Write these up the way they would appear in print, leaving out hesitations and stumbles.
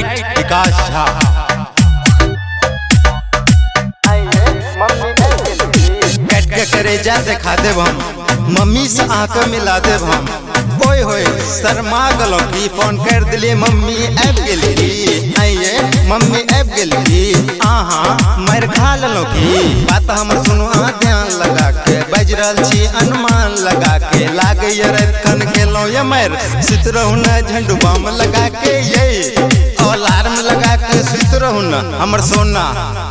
Right विकास झा। कट के करे जा दिखा देव हम, मम्मी से आंख मिला देव हम। ओए होए शर्मा गलो की फोन कर दिली मम्मी ऐप गेली। आइए मम्मी ऐप गेली आहा मर खा लो की बात हमर सुनो ध्यान लगा के बज रहल छी अनुमान लगा के लागे रात कन खेलो ये मर सुत रहू न झंडू बम लगा के ये अलार्म लगा के सुत रहू न हमर सोना।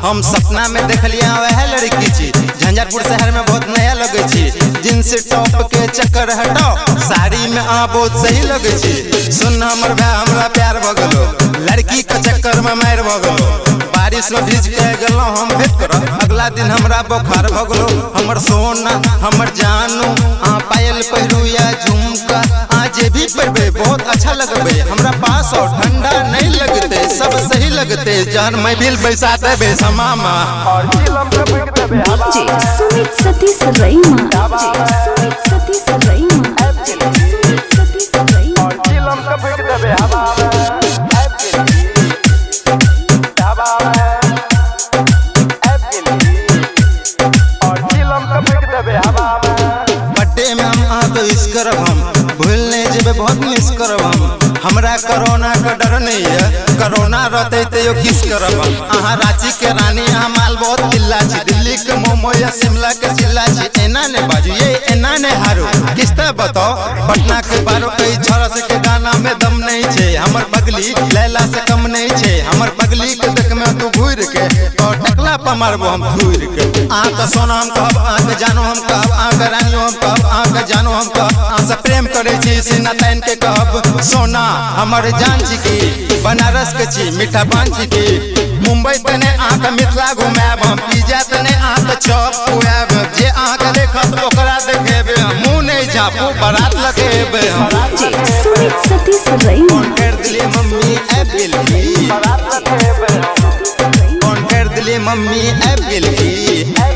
हम सपना में देखलिया वह लड़की छी झंझारपुर शहर में बहुत नया लगे छी। जींस टॉप के चक्कर हटाओ साड़ी में आ बहुत सही लगे छी। सुन हमर भाई हमरा प्यार भ गेलो लड़की के चक्कर में मार भ गेलो। बारिश में भीज के गेलो हम भेट कर अगला दिन हमरा बुखार भ गेलो। हमर सोना हमर जानू आ पायल पहिरू या झुमका आ जे भी पहनबे बहुत अच्छा लगबे। हमरा पास और ठंडा नहीं लगते सब सही लगते जान मैं बिल बैसा देबे समामा। DJ Sumit Satish Raima, DJ Sumit Satish Raima, DJ Sumit Satish Raima। Birthday में हम आ तो इस करब हम भूलने जेबे बहुत मिस करब हम। हमरा कोरोना का डर नहीं है कोरोना रहते तो किस करब हम। अहाँ रांची के रानी अहाँ माल बहुत किल्ला छी दिल्ली के मोमो या शिमला के सिल्ला छी। एना ने बाजू ये एना ने हारू किस्ता बताओ पटना के बारो कई छोरा से के गाना में दम नहीं छे। हमर बगली लैला से कम नहीं छे। हमर बगली के देख में तू घूर के और टकला पर मारबो हम घूर के। अहाँ का सोना हम कहब अहाँ के जानो हम कहब अहाँ के रानियो हम कहब अहाँ के जानो हम कहब। अहाँ से प्रेम करे छी सीना तान के कहब सोना हमर जान छी की बनारस के छी मीठा पान छी की। मुंबई तने अहाँ के मिथिला घुमाएब हम पिज्जा तने अहाँ के चॉप खुआएब। जे अहाँ के देखत ओकरा देखेबे मुंह नहीं झापू बारात लगेबे हम। DJ Sumit Satish Raima, phone कर दिली मम्मी ऐप गेली फोन कर दिली मम्मी ऐप गेली।